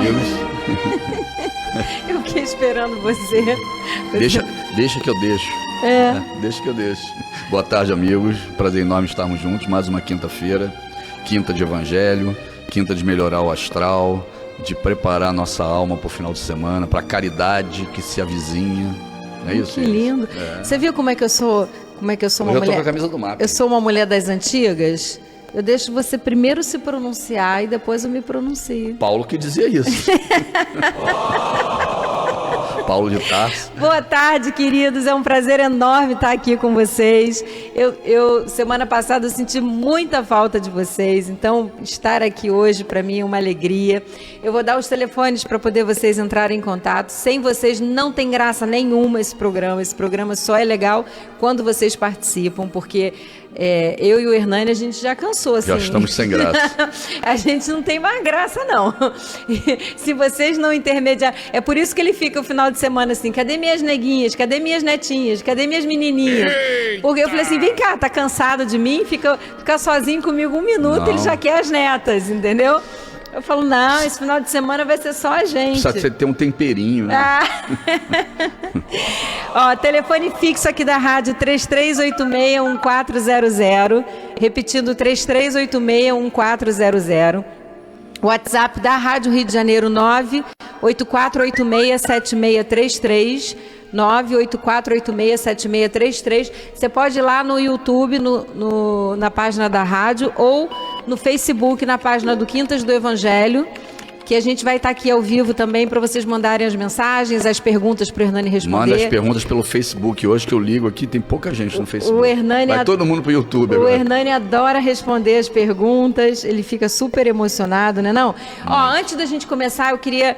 amigos. Eu fiquei esperando você. Deixa que eu deixo. Deixa que eu deixo. Boa tarde, amigos. Prazer enorme estarmos juntos. Mais uma quinta-feira. Quinta de Evangelho. Quinta de melhorar o astral. De preparar nossa alma para o final de semana. Para a caridade que se avizinha. Não é isso? Que lindo. Você viu como é que eu sou? Como é que eu sou uma mulher? Eu tô com a camisa do mapa. Eu sou uma mulher das antigas. Eu deixo você primeiro se pronunciar e depois eu me pronuncio. Paulo que dizia isso. Paulo de Tarso. Boa tarde, queridos. É um prazer enorme estar aqui com vocês. Eu semana passada eu senti muita falta de vocês, então estar aqui hoje para mim é uma alegria. Eu vou dar os telefones para poder vocês entrarem em contato. Sem vocês não tem graça nenhuma esse programa. Esse programa só é legal quando vocês participam, porque eu e o Hernani, a gente já cansou, assim. Já estamos sem graça. A gente não tem mais graça, não. Se vocês não intermediarem... É por isso que ele fica o final de semana assim, cadê minhas neguinhas? Cadê minhas netinhas? Cadê minhas menininhas? Porque eu falei assim, vem cá, tá cansado de mim? Fica sozinho comigo um minuto, não. Ele já quer as netas, entendeu? Eu falo, não, esse final de semana vai ser só a gente. Precisa ter um temperinho, né? Ó, telefone fixo aqui da rádio 3386-1400. Repetindo, 3386-1400. WhatsApp da Rádio Rio de Janeiro, 984867633. 984867633. Você pode ir lá no YouTube, na página da rádio, ou no Facebook, na página do Quintas do Evangelho, que a gente vai estar aqui ao vivo também para vocês mandarem as mensagens, as perguntas para o Hernani responder. Manda as perguntas pelo Facebook. Hoje que eu ligo aqui, tem pouca gente no Facebook. O Hernani vai todo mundo pro YouTube agora. O Hernani adora responder as perguntas, ele fica super emocionado, né não? Ó, antes da gente começar, eu queria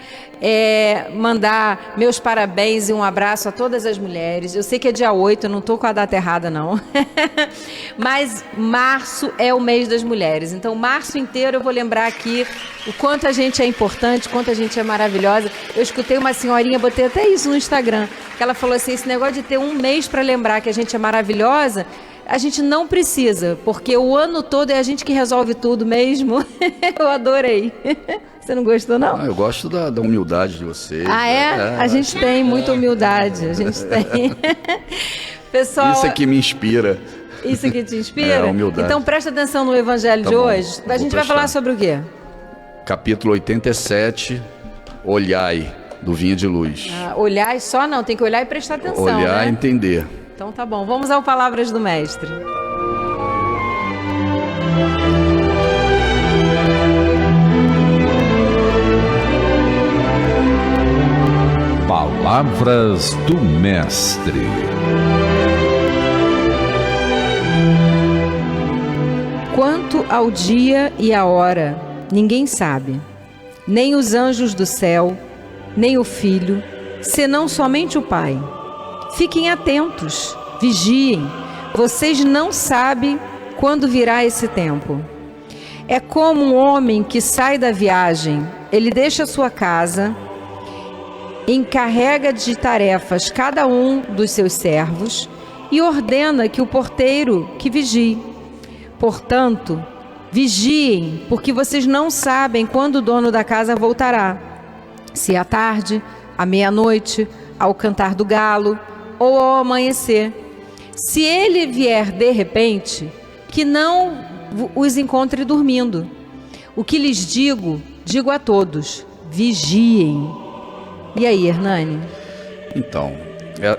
mandar meus parabéns e um abraço a todas as mulheres. Eu sei que é dia 8, eu não tô com a data errada, não. Mas março é o mês das mulheres. Então, março inteiro eu vou lembrar aqui o quanto a gente é importante, o quanto a gente é maravilhosa. Eu escutei uma senhorinha, botei até isso no Instagram, que ela falou assim, esse negócio de ter um mês para lembrar que a gente é maravilhosa, a gente não precisa, porque o ano todo é a gente que resolve tudo mesmo. Eu adorei. Você não gostou, não? Eu gosto da humildade de vocês. Ah, é? A gente tem muita humildade. A gente tem. Pessoal, isso aqui me inspira. Isso aqui te inspira? A humildade. Então presta atenção no Evangelho de hoje. A gente vai falar sobre o quê? Capítulo 87, Olhai, do Vinha de Luz. Olhar só não, tem que olhar e prestar atenção, olhar né? e entender. Então tá bom, vamos ao Palavras do Mestre. Palavras do Mestre. Quanto ao dia e a hora, ninguém sabe, nem os anjos do céu, nem o Filho, senão somente o Pai. Fiquem atentos, vigiem, vocês não sabem quando virá esse tempo. É como um homem que sai da viagem, ele deixa sua casa, encarrega de tarefas cada um dos seus servos e ordena que o porteiro que vigie. Portanto, vigiem, porque vocês não sabem quando o dono da casa voltará. Se à tarde, à meia-noite, ao cantar do galo ou ao amanhecer. Se ele vier de repente, que não os encontre dormindo. O que lhes digo, digo a todos, vigiem. E aí, Hernani? Então,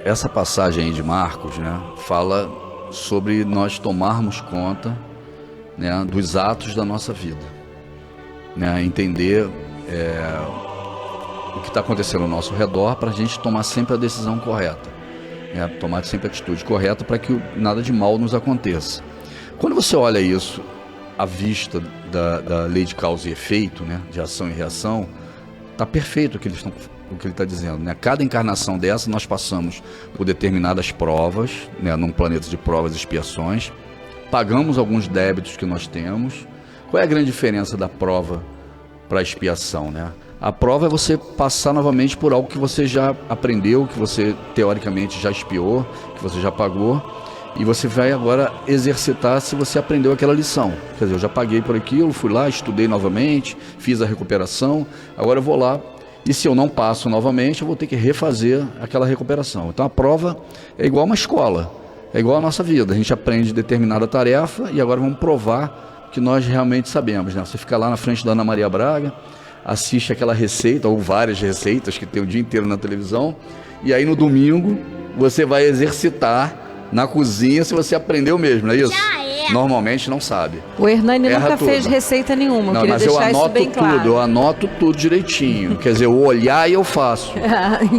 essa passagem aí de Marcos, né, fala sobre nós tomarmos conta, né, dos atos da nossa vida, né, entender o que está acontecendo ao nosso redor para a gente tomar sempre a decisão correta, né, tomar sempre a atitude correta para que nada de mal nos aconteça. Quando você olha isso à vista da lei de causa e efeito, né, de ação e reação, está perfeito o que ele está dizendo, né? Cada encarnação dessa nós passamos por determinadas provas, né, num planeta de provas e expiações, pagamos alguns débitos que nós temos. Qual é a grande diferença da prova para a expiação, né? A prova é você passar novamente por algo que você já aprendeu, que você teoricamente já expiou, que você já pagou, E você vai agora exercitar se você aprendeu aquela lição. Quer dizer, eu já paguei por aquilo, fui lá, estudei novamente, fiz a recuperação, agora eu vou lá e se eu não passo novamente, eu vou ter que refazer aquela recuperação. Então a prova é igual uma escola, é igual a nossa vida. A gente aprende determinada tarefa e agora vamos provar que nós realmente sabemos, né? Você fica lá na frente da Ana Maria Braga, assiste aquela receita, ou várias receitas que tem o dia inteiro na televisão, e aí no domingo você vai exercitar na cozinha se você aprendeu mesmo, não é isso? Normalmente não sabe. O Hernani nunca tudo. fez receita nenhuma, Não, queria mas eu deixar isso anoto bem tudo, claro. eu anoto tudo direitinho. Quer dizer, eu olhar e eu faço.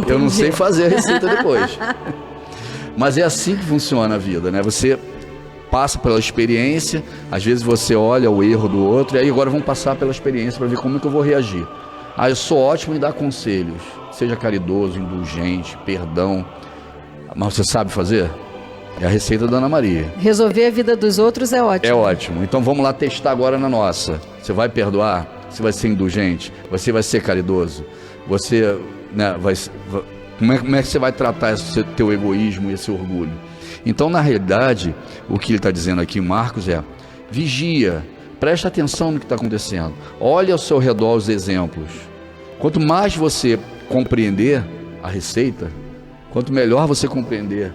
Eu não sei fazer a receita depois. Mas é assim que funciona a vida, né? Você passa pela experiência, às vezes você olha o erro do outro, e aí agora vamos passar pela experiência para ver como é que eu vou reagir. Ah, eu sou ótimo em dar conselhos. Seja caridoso, indulgente, perdão. Mas você sabe fazer? É a receita da Ana Maria. Resolver a vida dos outros é ótimo. É ótimo. Então vamos lá testar agora na nossa. Você vai perdoar? Você vai ser indulgente? Você vai ser caridoso? Você, né, como é que você vai tratar esse teu egoísmo e esse orgulho? Então, na realidade, o que ele está dizendo aqui, Marcos, é: vigia, presta atenção no que está acontecendo. Olha ao seu redor os exemplos. Quanto mais você compreender a receita, quanto melhor você compreender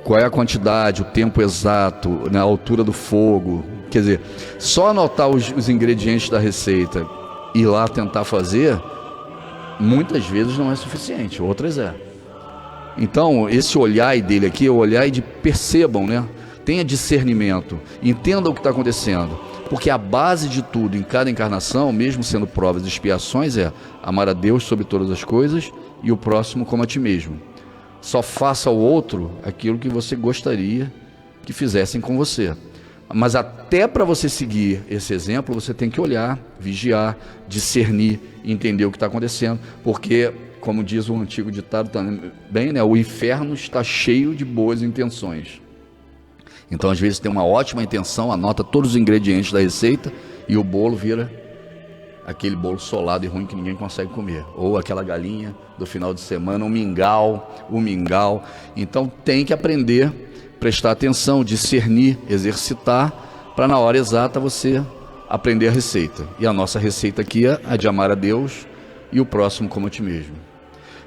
qual é a quantidade, o tempo exato, né, a altura do fogo. Quer dizer, só anotar os ingredientes da receita e ir lá tentar fazer, muitas vezes não é suficiente, outras é. Então, esse olhar dele aqui é o olhar de percebam, né? Tenha discernimento, entenda o que está acontecendo. Porque a base de tudo, em cada encarnação, mesmo sendo provas e expiações, é amar a Deus sobre todas as coisas e o próximo como a ti mesmo. Só faça ao outro aquilo que você gostaria que fizessem com você. Mas até para você seguir esse exemplo, você tem que olhar, vigiar, discernir, entender o que está acontecendo. Porque, como diz o antigo ditado também, né, o inferno está cheio de boas intenções. Então, às vezes, tem uma ótima intenção, anota todos os ingredientes da receita e o bolo vira aquele bolo solado e ruim que ninguém consegue comer. Ou aquela galinha do final de semana, o mingau. Então, tem que aprender, prestar atenção, discernir, exercitar, para na hora exata você aprender a receita. E a nossa receita aqui é a de amar a Deus e o próximo como a ti mesmo.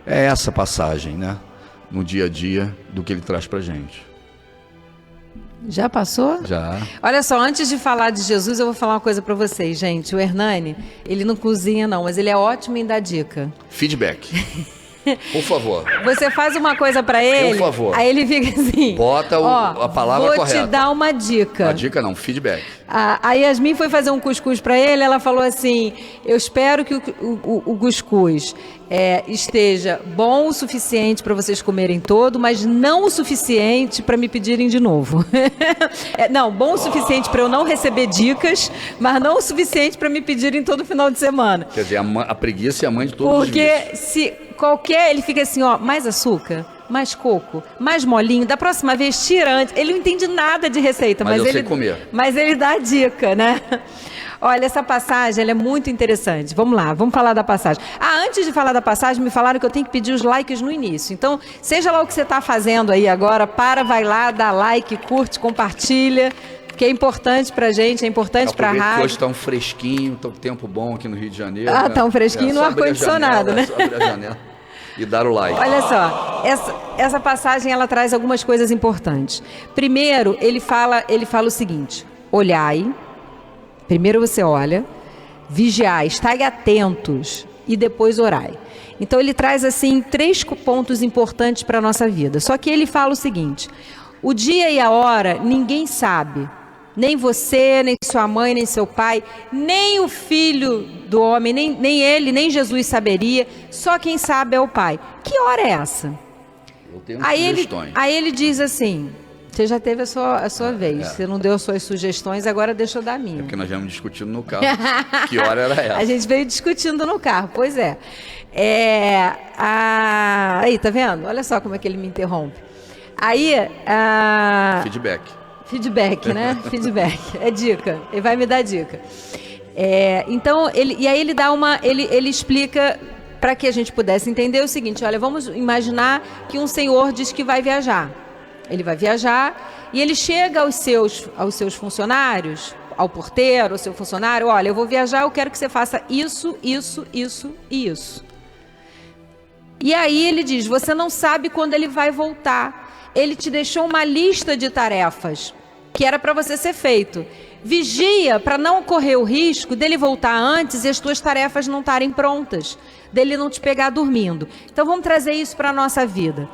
É essa passagem, né? No dia a dia do que ele traz para a gente. Já passou? Já. Olha só, antes de falar de Jesus, eu vou falar uma coisa para vocês, gente. O Hernani, ele não cozinha não, mas ele é ótimo em dar dica. Feedback. Por favor. Você faz uma coisa para ele, Por favor. aí ele fica assim... Bota a palavra vou correta. Vou te dar uma dica. A dica não, feedback. A Yasmin foi fazer um cuscuz para ele, ela falou assim, eu espero que o cuscuz esteja bom o suficiente para vocês comerem todo, mas não o suficiente para me pedirem de novo. Não, bom o suficiente para eu não receber dicas, mas não o suficiente para me pedirem todo final de semana. Quer dizer, a preguiça é a mãe de todos os vícios. Porque se qualquer, ele fica assim, ó, mais açúcar, mais coco, mais molinho, da próxima vez tira antes. Ele não entende nada de receita, mas eu ele sei comer. Mas ele dá a dica, né? Olha, essa passagem, ela é muito interessante. Vamos lá, vamos falar da passagem. Antes de falar da passagem, me falaram que eu tenho que pedir os likes no início. Então, seja lá o que você está fazendo aí agora, vai lá, dá like, curte, compartilha, que é importante pra gente, é importante pra rádio. Hoje está um fresquinho, tá um tempo bom aqui no Rio de Janeiro. Tá um fresquinho no ar-condicionado, né? Só abrir a janela e dar o like. Olha só, essa passagem, ela traz algumas coisas importantes. Primeiro, ele fala o seguinte: olhai, primeiro você olha, vigiai, estai atentos e depois orai. Então ele traz assim 3 pontos importantes para a nossa vida. Só que ele fala o seguinte: o dia e a hora ninguém sabe. Nem você, nem sua mãe, nem seu pai, nem o filho do homem, nem ele, nem Jesus saberia. Só quem sabe é o Pai. Que hora é essa? Eu tenho sugestões. Aí ele diz assim, você já teve a sua vez, você não deu as suas sugestões, agora deixa eu dar a minha. É porque nós viemos discutindo no carro que hora era essa. A gente veio discutindo no carro, pois é. Aí, tá vendo? Olha só como é que ele me interrompe. Aí... Feedback, né? Feedback. É dica. Ele vai me dar dica. Então, ele explica, para que a gente pudesse entender o seguinte: olha, vamos imaginar que um senhor diz que vai viajar. Ele vai viajar e ele chega aos seus funcionários, ao porteiro, ao seu funcionário, olha, eu vou viajar, eu quero que você faça isso, isso, isso e isso. E aí ele diz, você não sabe quando ele vai voltar. Ele te deixou uma lista de tarefas que era para você ser feito. Vigia para não correr o risco dele voltar antes e as tuas tarefas não estarem prontas, dele não te pegar dormindo. Então vamos trazer isso para a nossa vida.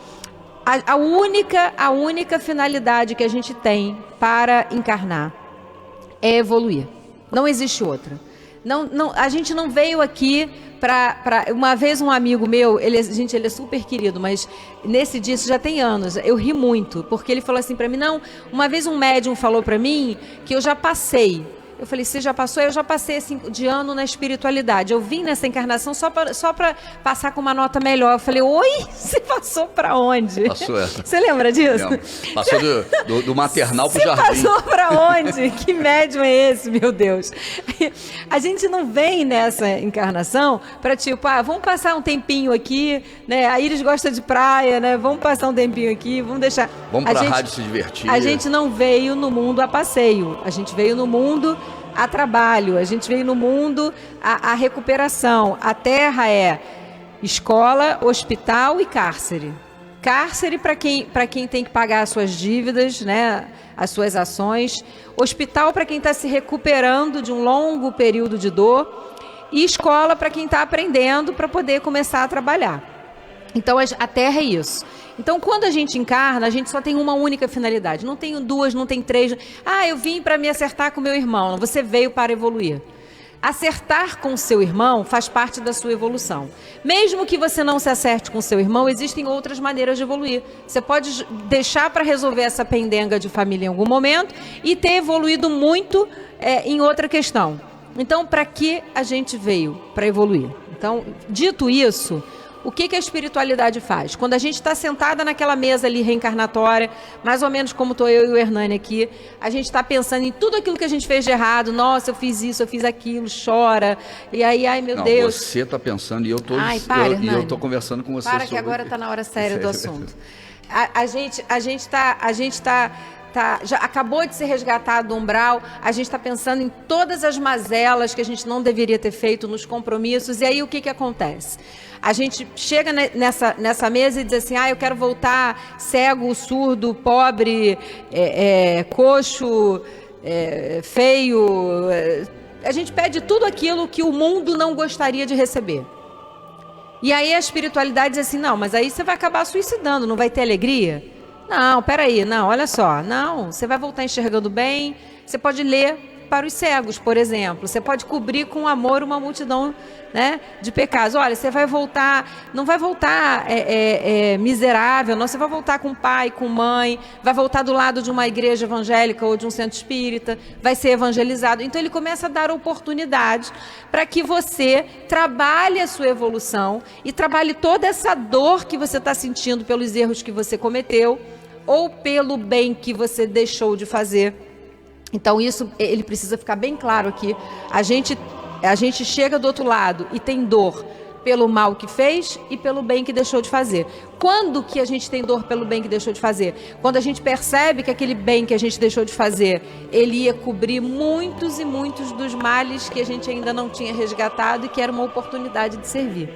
A única finalidade que a gente tem para encarnar é evoluir. Não existe outra. A gente não veio aqui para... Uma vez um amigo meu, ele é super querido, mas nesse dia, isso já tem anos, eu ri muito, porque ele falou assim para mim, não, uma vez um médium falou para mim que eu já passei. Eu falei, você já passou? Eu já passei assim, de ano na espiritualidade. Eu vim nessa encarnação só para passar com uma nota melhor. Eu falei, oi? Você passou para onde? Passou essa. Você lembra disso? Lembro. Passou do maternal pro jardim. Você passou para onde? Que médium é esse, meu Deus? A gente não vem nessa encarnação para tipo, vamos passar um tempinho aqui, né? A Iris gosta de praia, né? Vamos passar um tempinho aqui, vamos deixar... Vamos para a rádio se divertir. A gente não veio no mundo a passeio. A gente veio no mundo... a trabalho, a gente veio no mundo a recuperação. A Terra é escola, hospital e cárcere. Cárcere para quem tem que pagar as suas dívidas, né, as suas ações. Hospital para quem está se recuperando de um longo período de dor. E escola para quem está aprendendo para poder começar a trabalhar. Então a Terra é isso. Então, quando a gente encarna, a gente só tem uma única finalidade. Não tem duas, não tem três. Eu vim para me acertar com meu irmão. Você veio para evoluir. Acertar com seu irmão faz parte da sua evolução. Mesmo que você não se acerte com seu irmão, existem outras maneiras de evoluir. Você pode deixar para resolver essa pendenga de família em algum momento e ter evoluído muito em outra questão. Então, para que a gente veio? Para evoluir. Então, dito isso... O que a espiritualidade faz? Quando a gente está sentada naquela mesa ali reencarnatória, mais ou menos como estou eu e o Hernani aqui, a gente está pensando em tudo aquilo que a gente fez de errado. Nossa, eu fiz isso, eu fiz aquilo, chora. E aí, ai meu Deus. Você está pensando e eu estou conversando com você sobre... que agora está na hora séria do assunto. A gente já acabou de ser resgatado do umbral, a gente está pensando em todas as mazelas que a gente não deveria ter feito nos compromissos, e aí o que acontece? A gente chega nessa mesa e diz assim, eu quero voltar cego, surdo, pobre, coxo, feio. A gente pede tudo aquilo que o mundo não gostaria de receber. E aí a espiritualidade diz assim, não, mas aí você vai acabar suicidando, não vai ter alegria? Não, peraí, não, olha só, não, você vai voltar enxergando bem, você pode ler para os cegos, por exemplo, você pode cobrir com amor uma multidão, né, de pecados. Olha, você vai voltar, não vai voltar miserável, não, você vai voltar com pai, com mãe, vai voltar do lado de uma igreja evangélica ou de um centro espírita, vai ser evangelizado. Então ele começa a dar oportunidade para que você trabalhe a sua evolução e trabalhe toda essa dor que você está sentindo pelos erros que você cometeu ou pelo bem que você deixou de fazer. Então isso, ele precisa ficar bem claro aqui. A gente chega do outro lado e tem dor pelo mal que fez e pelo bem que deixou de fazer. Quando que a gente tem dor pelo bem que deixou de fazer? Quando a gente percebe que aquele bem que a gente deixou de fazer, ele ia cobrir muitos e muitos dos males que a gente ainda não tinha resgatado e que era uma oportunidade de servir.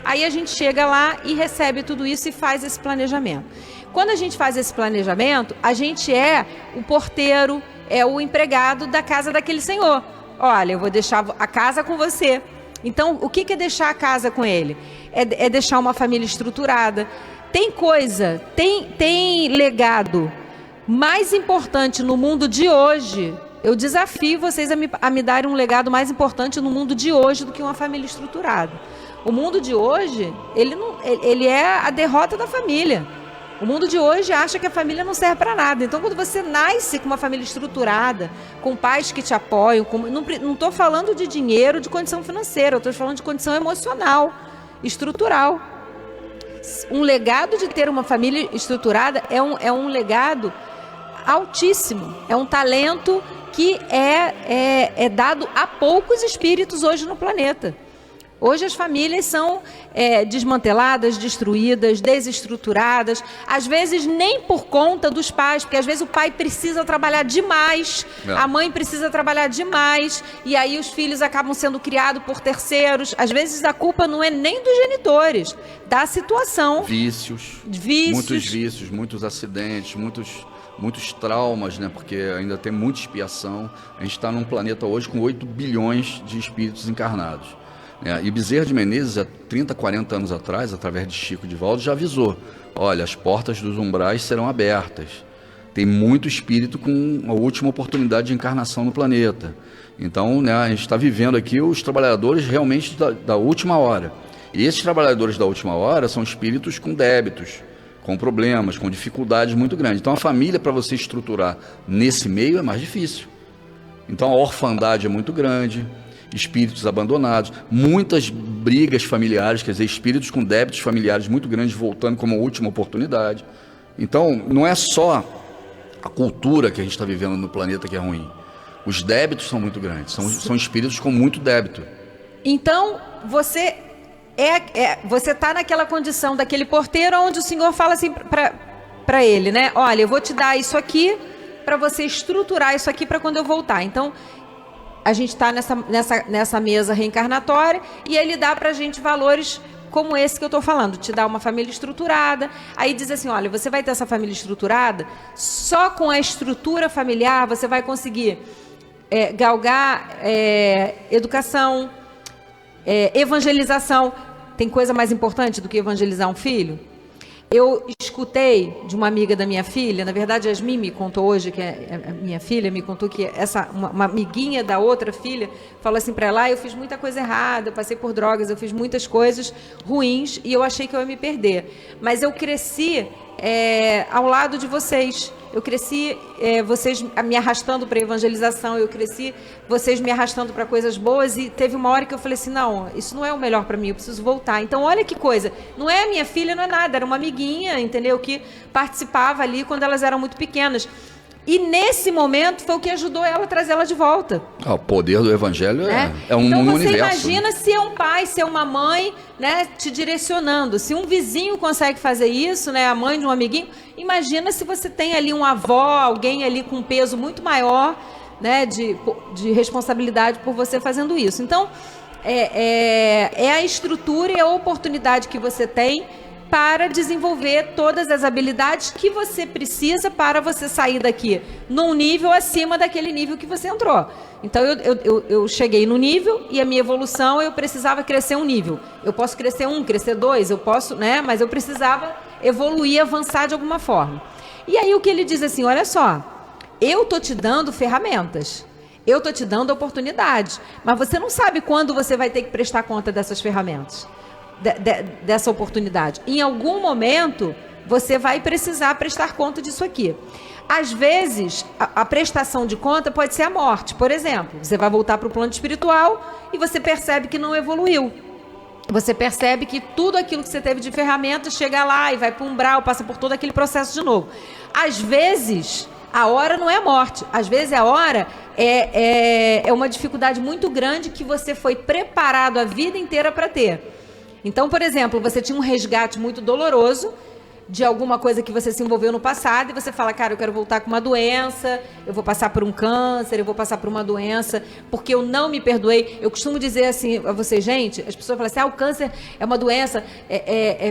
Aí a gente chega lá e recebe tudo isso e faz esse planejamento. Quando a gente faz esse planejamento, a gente é o porteiro, é o empregado da casa daquele senhor. Olha, eu vou deixar a casa com você. Então, o que é deixar a casa com ele? É deixar uma família estruturada. Tem legado mais importante no mundo de hoje. Eu desafio vocês a me darem um legado mais importante no mundo de hoje do que uma família estruturada. O mundo de hoje, ele é a derrota da família. O mundo de hoje acha que a família não serve para nada. Então, quando você nasce com uma família estruturada, com pais que te apoiam, não estou falando de dinheiro, de condição financeira, eu estou falando de condição emocional, estrutural. Um legado de ter uma família estruturada é um legado altíssimo, é um talento que é dado a poucos espíritos hoje no planeta. Hoje as famílias são desmanteladas, destruídas, desestruturadas, às vezes nem por conta dos pais, porque às vezes o pai precisa trabalhar demais, a mãe precisa trabalhar demais, e aí os filhos acabam sendo criados por terceiros. Às vezes a culpa não é nem dos genitores, da situação. Vícios. Muitos vícios, muitos acidentes, muitos traumas, né? Porque ainda tem muita expiação. A gente está num planeta hoje com 8 bilhões de espíritos encarnados. E Bezerra de Menezes, há 30, 40 anos atrás, através de Chico Divaldo, já avisou: olha, as portas dos umbrais serão abertas. Tem muito espírito com a última oportunidade de encarnação no planeta. Então, né, a gente está vivendo aqui os trabalhadores realmente da última hora. E esses trabalhadores da última hora são espíritos com débitos, com problemas, com dificuldades muito grandes. Então, a família, para você estruturar nesse meio, é mais difícil. Então, a orfandade é muito grande, espíritos abandonados, muitas brigas familiares, quer dizer, espíritos com débitos familiares muito grandes voltando como última oportunidade. Então, não é só a cultura que a gente está vivendo no planeta que é ruim. Os débitos são muito grandes, são espíritos com muito débito. Então, você está naquela condição daquele porteiro onde o Senhor fala assim para ele, né? Olha, eu vou te dar isso aqui para você estruturar isso aqui para quando eu voltar. Então, a gente está nessa mesa reencarnatória e ele dá para a gente valores como esse que eu estou falando, te dá uma família estruturada, aí diz assim, olha, você vai ter essa família estruturada, só com a estrutura familiar você vai conseguir galgar educação, evangelização. Tem coisa mais importante do que evangelizar um filho? Eu escutei de uma amiga da minha filha, na verdade a Yasmin me contou hoje, que é a minha filha, me contou que uma amiguinha da outra filha falou assim para ela, eu fiz muita coisa errada, eu passei por drogas, eu fiz muitas coisas ruins e eu achei que eu ia me perder. Mas eu cresci ao lado de vocês. Eu cresci vocês me arrastando para a evangelização, eu cresci vocês me arrastando para coisas boas e teve uma hora que eu falei assim, não, isso não é o melhor para mim, eu preciso voltar. Então olha que coisa, não é a minha filha, não é nada, era uma amiguinha, entendeu, que participava ali quando elas eram muito pequenas. E nesse momento foi o que ajudou ela a trazer ela de volta. O poder do evangelho é um então, universo. Então você imagina se é um pai, se é uma mãe, né, te direcionando. Se um vizinho consegue fazer isso, né, a mãe de um amiguinho, imagina se você tem ali um avó, alguém ali com um peso muito maior, né, de responsabilidade por você fazendo isso. Então, é a estrutura e a oportunidade que você tem para desenvolver todas as habilidades que você precisa para você sair daqui num nível acima daquele nível que você entrou. Então, eu cheguei no nível e a minha evolução, eu precisava crescer um nível. Eu posso crescer 1, crescer 2, eu posso, né? Mas eu precisava evoluir, avançar de alguma forma. E aí o que ele diz assim, olha só, eu estou te dando ferramentas, eu estou te dando oportunidades, mas você não sabe quando você vai ter que prestar conta dessas ferramentas. Dessa oportunidade. Em algum momento, você vai precisar prestar conta disso aqui. Às vezes, a prestação de conta pode ser a morte. Por exemplo, você vai voltar para o plano espiritual e você percebe que não evoluiu. Você percebe que tudo aquilo que você teve de ferramentas chega lá e vai para o umbral, passa por todo aquele processo de novo. Às vezes, a hora não é a morte. Às vezes, a hora é uma dificuldade muito grande que você foi preparado a vida inteira para ter. Então, por exemplo, você tinha um resgate muito doloroso de alguma coisa que você se envolveu no passado e você fala, cara, eu quero voltar com uma doença, eu vou passar por um câncer, eu vou passar por uma doença, porque eu não me perdoei. Eu costumo dizer assim a vocês, gente, as pessoas falam assim, o câncer é uma doença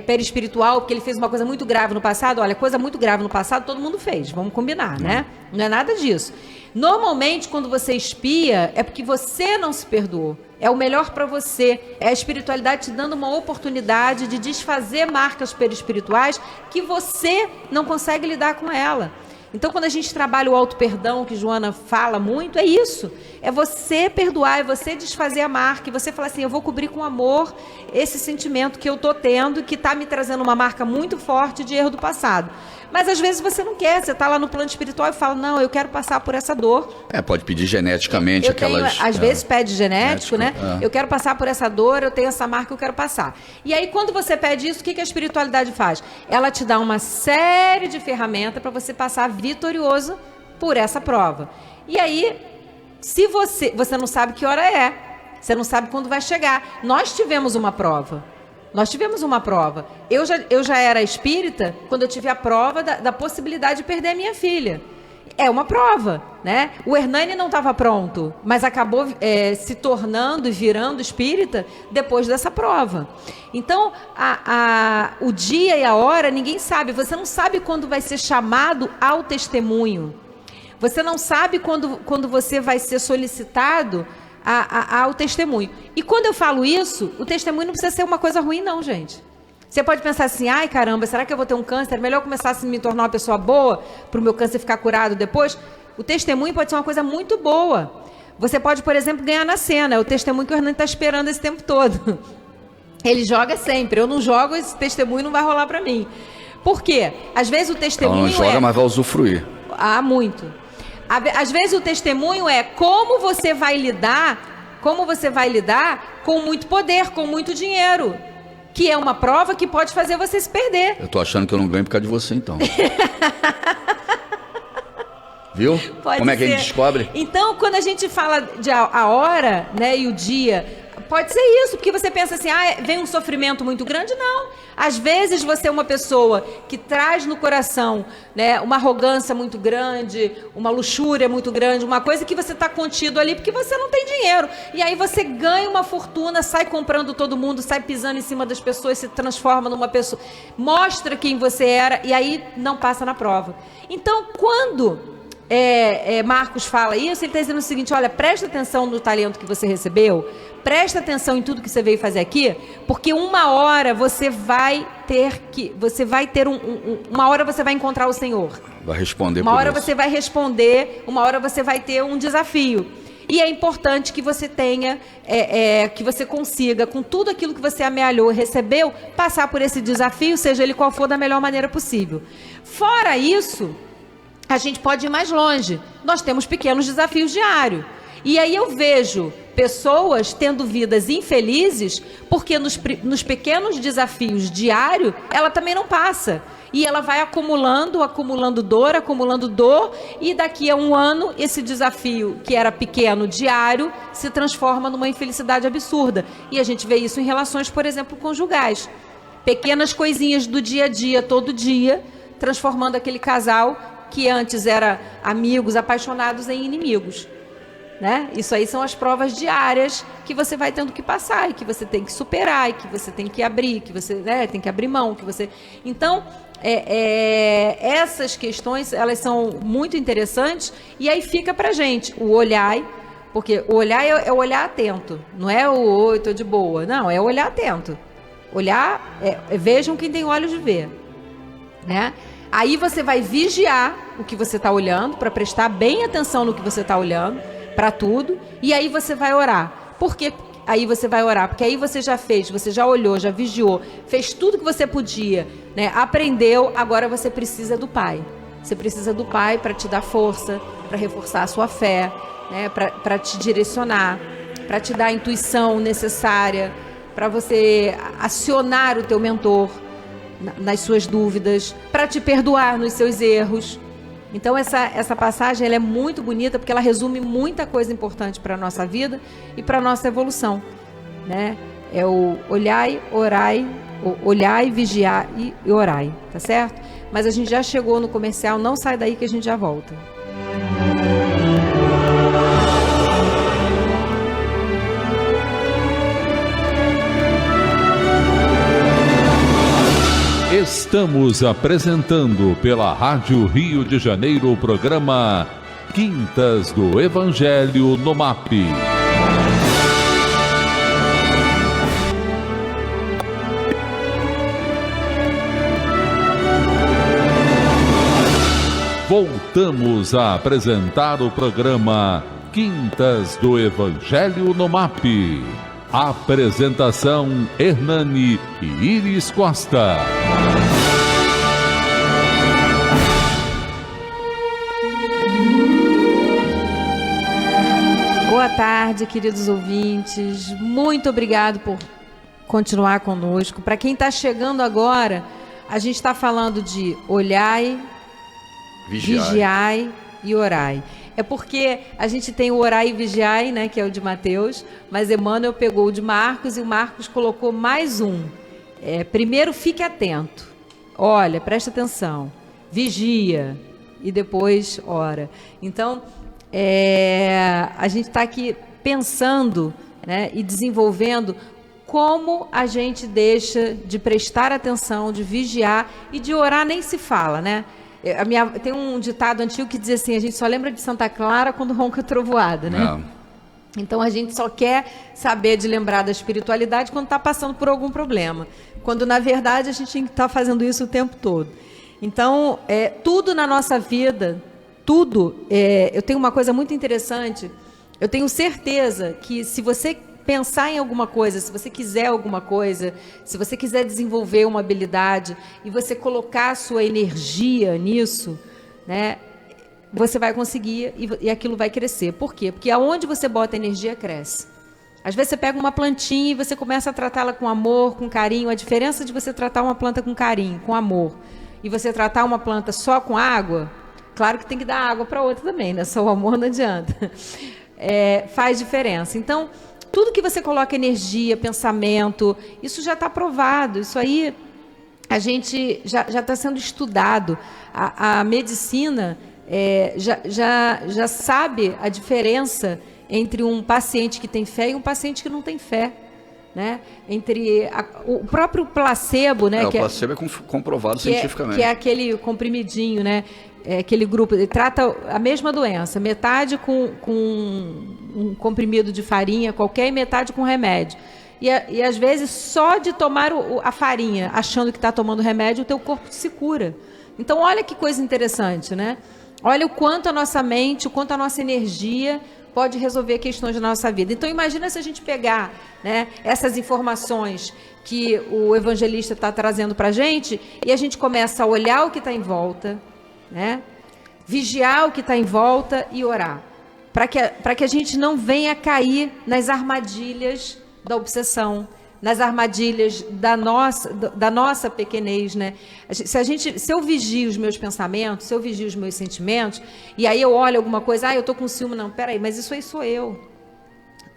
perispiritual, porque ele fez uma coisa muito grave no passado. Olha, coisa muito grave no passado todo mundo fez, vamos combinar, né? Não é nada disso. Normalmente, quando você expia, é porque você não se perdoou. É o melhor para você. É a espiritualidade te dando uma oportunidade de desfazer marcas perispirituais que você não consegue lidar com ela. Então, quando a gente trabalha o auto-perdão, que Joana fala muito, é isso. É você perdoar, é você desfazer a marca. E você falar assim, eu vou cobrir com amor esse sentimento que eu estou tendo, que está me trazendo uma marca muito forte de erro do passado. Mas às vezes você não quer, você está lá no plano espiritual e fala, não, eu quero passar por essa dor. Pode pedir geneticamente aquelas... Às vezes pede genético, né? Eu quero passar por essa dor, eu tenho essa marca, eu quero passar. E aí quando você pede isso, o que a espiritualidade faz? Ela te dá uma série de ferramentas para você passar vitorioso por essa prova. E aí, se você não sabe que hora é, Você não sabe quando vai chegar. Nós tivemos uma prova. Eu já era espírita quando eu tive a prova da possibilidade de perder a minha filha. É uma prova, né? O Hernani não estava pronto, mas acabou se tornando e virando espírita depois dessa prova. Então, o dia e a hora, ninguém sabe. Você não sabe quando vai ser chamado ao testemunho. Você não sabe quando você vai ser solicitado ao testemunho. E quando eu falo isso, o testemunho não precisa ser uma coisa ruim, não, gente. Você pode pensar assim, ai caramba, será que eu vou ter um câncer? É melhor começar a me tornar uma pessoa boa para o meu câncer ficar curado depois? O testemunho pode ser uma coisa muito boa. Você pode, por exemplo, ganhar na cena. É o testemunho que o Hernani está esperando esse tempo todo. Ele joga sempre. Eu não jogo, esse testemunho não vai rolar para mim. Por quê? Às vezes o testemunho Ela não joga, mas vai usufruir. Ah, muito. Às vezes o testemunho é como você vai lidar com muito poder, com muito dinheiro. Que é uma prova que pode fazer você se perder. Eu tô achando que eu não ganho por causa de você, então. Viu? Pode Como é que a ser. gente descobre? Então, quando a gente fala de a hora, né, e o dia, pode ser isso, porque você pensa assim, vem um sofrimento muito grande. Não. Às vezes você é uma pessoa que traz no coração, né, uma arrogância muito grande, uma luxúria muito grande, uma coisa que você está contido ali porque você não tem dinheiro. E aí você ganha uma fortuna, sai comprando todo mundo, sai pisando em cima das pessoas, se transforma numa pessoa, mostra quem você era e aí não passa na prova. Então, quando Marcos fala isso, ele está dizendo o seguinte, olha, presta atenção no talento que você recebeu, presta atenção em tudo que você veio fazer aqui, porque uma hora você vai ter uma hora você vai encontrar o Senhor. Vai responder uma por hora isso. Você vai responder, uma hora você vai ter um desafio. E é importante que você tenha, que você consiga, com tudo aquilo que você amealhou, recebeu, passar por esse desafio, seja ele qual for, da melhor maneira possível. Fora isso, a gente pode ir mais longe. Nós temos pequenos desafios diários. E aí eu vejo pessoas tendo vidas infelizes porque nos pequenos desafios diários, ela também não passa. E ela vai acumulando dor, e daqui a um ano, esse desafio que era pequeno, diário, se transforma numa infelicidade absurda. E a gente vê isso em relações, por exemplo, conjugais. Pequenas coisinhas do dia a dia, todo dia, transformando aquele casal que antes era amigos, apaixonados, em inimigos, né? Isso aí são as provas diárias que você vai tendo que passar e que você tem que superar e que você tem que abrir, que você, né, tem que abrir mão, que você... Então, essas questões, elas são muito interessantes e aí fica pra gente o olhar, porque o olhar é o olhar atento, não é o oi, tô de boa, não, é o olhar atento. Olhar, vejam quem tem olhos de ver, né? Aí você vai vigiar o que você está olhando, para prestar bem atenção no que você está olhando, para tudo, e aí você vai orar. Por que aí você vai orar? Porque aí você já fez, você já olhou, já vigiou, fez tudo que você podia, né? Aprendeu, agora você precisa do Pai. Você precisa do Pai para te dar força, para reforçar a sua fé, né? Para te direcionar, para te dar a intuição necessária, para você acionar o teu mentor nas suas dúvidas, para te perdoar nos seus erros. Então essa passagem ela é muito bonita porque ela resume muita coisa importante para a nossa vida e para a nossa evolução, né? É o olhai, orai, olhai, vigiai e orai, tá certo? Mas a gente já chegou no comercial, não sai daí que a gente já volta. Estamos apresentando pela Rádio Rio de Janeiro o programa Quintas do Evangelho no MAP. Voltamos a apresentar o programa Quintas do Evangelho no MAP. Apresentação Hernani e Iris Costa. Boa tarde, queridos ouvintes. Muito obrigado por continuar conosco. Para quem está chegando agora, a gente está falando de olhai, vigiai e orai. é porque a gente tem o orai e vigiai, né, que é o de Mateus, mas Emmanuel pegou o de Marcos e o Marcos colocou mais um. Primeiro, fique atento. Olha, presta atenção. Vigia. E depois ora. Então, a gente está aqui pensando, né, e desenvolvendo como a gente deixa de prestar atenção, de vigiar e de orar nem se fala, né? Tem um ditado antigo que diz assim, a gente só lembra de Santa Clara quando ronca trovoada, né? Então a gente só quer saber de lembrar da espiritualidade quando está passando por algum problema, quando na verdade a gente está fazendo isso o tempo todo. Então, tudo na nossa vida, eu tenho uma coisa muito interessante, eu tenho certeza que se você pensar em alguma coisa, se você quiser alguma coisa, se você quiser desenvolver uma habilidade e você colocar a sua energia nisso, né, você vai conseguir e aquilo vai crescer. Por quê? Porque aonde você bota energia, cresce. Às vezes você pega uma plantinha e você começa a tratá-la com amor, com carinho. A diferença de você tratar uma planta com carinho, com amor, e você tratar uma planta só com água, claro que tem que dar água para outra também, né? Só o amor não adianta. Faz diferença. Então, tudo que você coloca energia, pensamento, isso já está provado. Isso aí, a gente já está sendo estudado. A medicina já sabe a diferença entre um paciente que tem fé e um paciente que não tem fé, né? Entre o próprio placebo, né? O placebo é comprovado cientificamente. Que é aquele comprimidinho, né? Aquele grupo, ele trata a mesma doença, metade com um comprimido de farinha qualquer e metade com remédio. E às vezes só de tomar a farinha, achando que está tomando remédio, o teu corpo se cura. Então olha que coisa interessante, né? Olha o quanto a nossa mente, o quanto a nossa energia pode resolver questões da nossa vida. Então imagina se a gente pegar, né, essas informações que o evangelista está trazendo para a gente e a gente começa a olhar o que está em volta, né? Vigiar o que está em volta e orar, para que a gente não venha cair nas armadilhas da obsessão, nas armadilhas da nossa pequenez, né? Se eu vigio os meus pensamentos, se eu vigio os meus sentimentos, e aí eu olho alguma coisa, eu estou com ciúme, não, peraí, mas isso aí sou eu.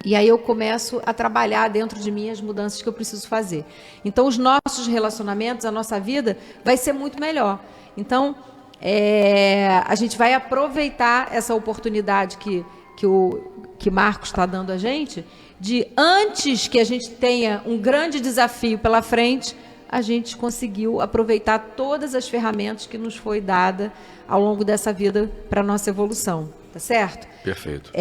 E aí eu começo a trabalhar dentro de mim as mudanças que eu preciso fazer. Então os nossos relacionamentos, a nossa vida vai ser muito melhor. Então a gente vai aproveitar essa oportunidade que Marcos está dando a gente, de antes que a gente tenha um grande desafio pela frente, a gente conseguiu aproveitar todas as ferramentas que nos foi dada ao longo dessa vida para a nossa evolução, tá certo? Perfeito.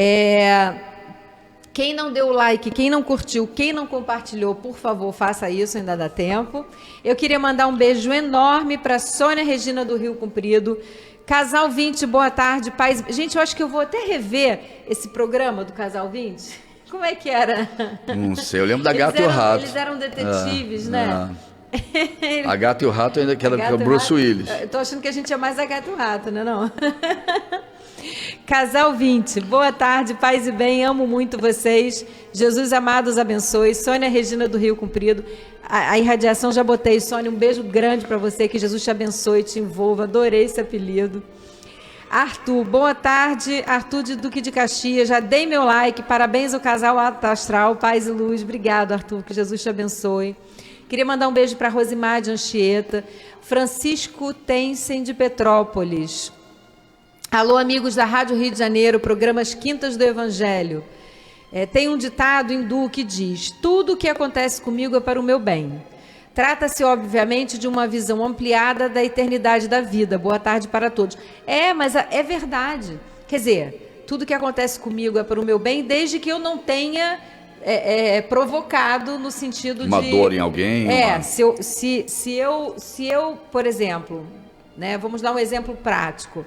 Quem não deu like, quem não curtiu, quem não compartilhou, por favor, faça isso, ainda dá tempo. Eu queria mandar um beijo enorme para Sônia Regina do Rio Comprido. Casal 20, boa tarde, paz. Gente, eu acho que eu vou até rever esse programa do Casal 20. Como é que era? Não sei, eu lembro da Gata e o Rato. Eles eram detetives, né? A Gata e o Rato ainda que era o Bruce Willis. Eu tô achando que a gente é mais a Gata e o Rato, né? Não? Casal 20, boa tarde, paz e bem, amo muito vocês. Jesus amado os abençoe. Sônia Regina do Rio Comprido. A irradiação já botei, Sônia, um beijo grande para você, que Jesus te abençoe, te envolva. Adorei esse apelido. Arthur, boa tarde, Arthur de Duque de Caxias, já dei meu like, parabéns ao casal Alto Astral, paz e luz, obrigado Arthur, que Jesus te abençoe. Queria mandar um beijo para Rosimar de Anchieta, Francisco Tensen de Petrópolis. Alô amigos da Rádio Rio de Janeiro, programas Quintas do Evangelho. Tem um ditado hindu que diz, tudo o que acontece comigo é para o meu bem. Trata-se, obviamente, de uma visão ampliada da eternidade da vida. Boa tarde para todos. Mas é verdade. Quer dizer, tudo que acontece comigo é para o meu bem, desde que eu não tenha provocado no sentido uma de... dor em alguém. Se eu, por exemplo, né, vamos dar um exemplo prático.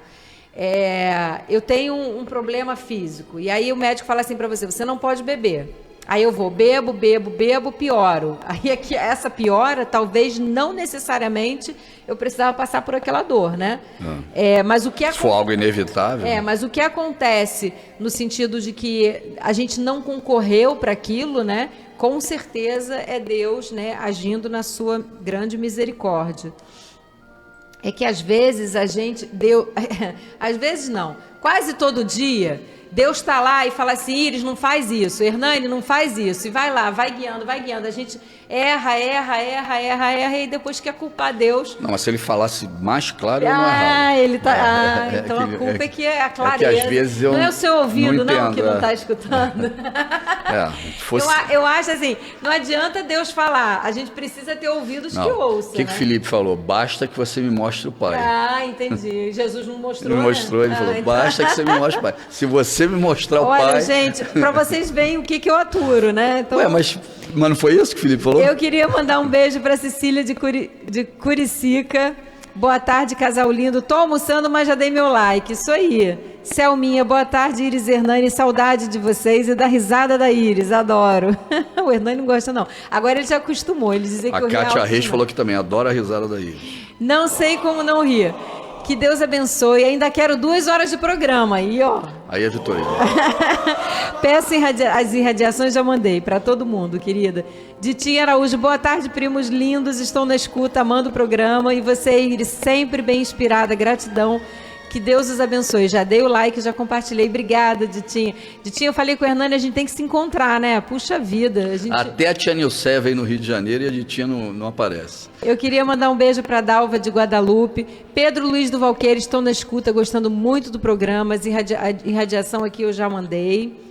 Eu tenho um problema físico, e aí o médico fala assim para você, você não pode beber. Aí eu vou, bebo, pioro. Aí aqui, essa piora, talvez não necessariamente eu precisava passar por aquela dor, né? Mas o que se for algo inevitável. Mas o que acontece no sentido de que a gente não concorreu para aquilo, né? Com certeza é Deus, né, agindo na sua grande misericórdia. É que às vezes a gente às vezes não. quase todo dia, Deus está lá e fala assim, Iris, não faz isso, Hernani, não faz isso, e vai lá, vai guiando, a gente erra, e depois quer culpar Deus. Não, mas se ele falasse mais claro, eu não errava. Ele tá, então a culpa é que é a clareza, é que às vezes eu não é o seu ouvido, não entendo, que não está escutando. Eu acho assim, não adianta Deus falar, a gente precisa ter ouvidos que ouçam. O que o Felipe falou? Basta que você me mostre o Pai. Entendi. Jesus não mostrou, Ele mostrou, ele falou, basta que você me mostre o Pai. Se você me mostrar o Pai... Olha, gente, para vocês verem o que eu aturo, né? Então, mas não foi isso que o Felipe falou? Eu queria mandar um beijo para Cecília de Curicica. Boa tarde, casal lindo. Tô almoçando, mas já dei meu like. Isso aí. Selminha, boa tarde, Iris e Hernani. Saudade de vocês e da risada da Iris. Adoro. O Hernani não gosta, não. Agora ele já acostumou. Ele dizia que eu ria alto. A Kátia Reis falou que também adora a risada da Iris. Não sei como não rir. Que Deus abençoe. Ainda quero 2 horas de programa. Aí, ó. Aí é vitória. Peço as irradiações, já mandei para todo mundo, querida. Ditinha Araújo, boa tarde, primos lindos. Estou na escuta, amando o programa. E você, Iris, sempre bem inspirada. Gratidão. Que Deus os abençoe. Já dei o like, já compartilhei. Obrigada, Ditinha. Ditinha, eu falei com o Hernani, a gente tem que se encontrar, né? Puxa vida. Até a tia Nilcé veio no Rio de Janeiro e a Ditinha não aparece. Eu queria mandar um beijo para a Dalva de Guadalupe. Pedro Luiz do Valqueire, estão na escuta, gostando muito do programa. A irradiação aqui eu já mandei.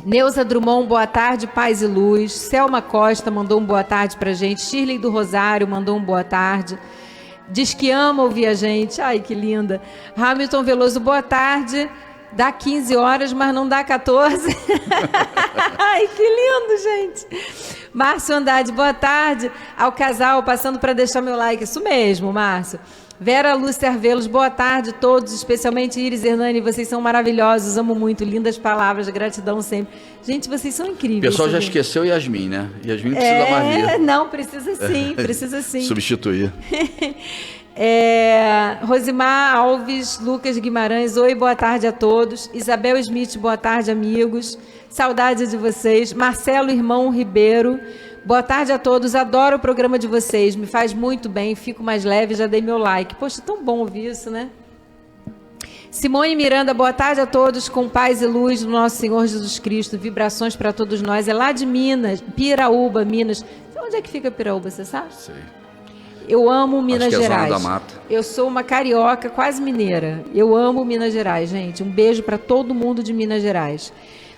Neuza Drummond, boa tarde, paz e luz. Selma Costa mandou um boa tarde para a gente. Shirley do Rosário mandou um boa tarde. Diz que ama ouvir a gente. Ai, que linda. Hamilton Veloso, boa tarde. Dá 15 horas, mas não dá 14. Ai, que lindo, gente. Márcio Andrade, boa tarde ao casal, passando para deixar meu like. Isso mesmo, Márcio. Vera Lúcia Arvelos, boa tarde a todos, especialmente Iris e Hernani, vocês são maravilhosos, amo muito, lindas palavras, gratidão sempre. Gente, vocês são incríveis. O pessoal já esqueceu Yasmin, né? Yasmin precisa mais vir. Não, precisa sim. Substituir. Rosimar Alves, Lucas Guimarães, oi, boa tarde a todos. Isabel Smith, boa tarde, amigos. Saudade de vocês. Marcelo Irmão Ribeiro, boa tarde a todos, adoro o programa de vocês, me faz muito bem, fico mais leve, já dei meu like. Poxa, tão bom ouvir isso, né? Simone Miranda, boa tarde a todos, com paz e luz do nosso Senhor Jesus Cristo, vibrações para todos nós. É lá de Minas, Piraúba, Minas. Onde é que fica Piraúba, você sabe? Sei. Eu amo Minas Gerais. Zona da Mata. Eu sou uma carioca, quase mineira. Eu amo Minas Gerais, gente. Um beijo para todo mundo de Minas Gerais.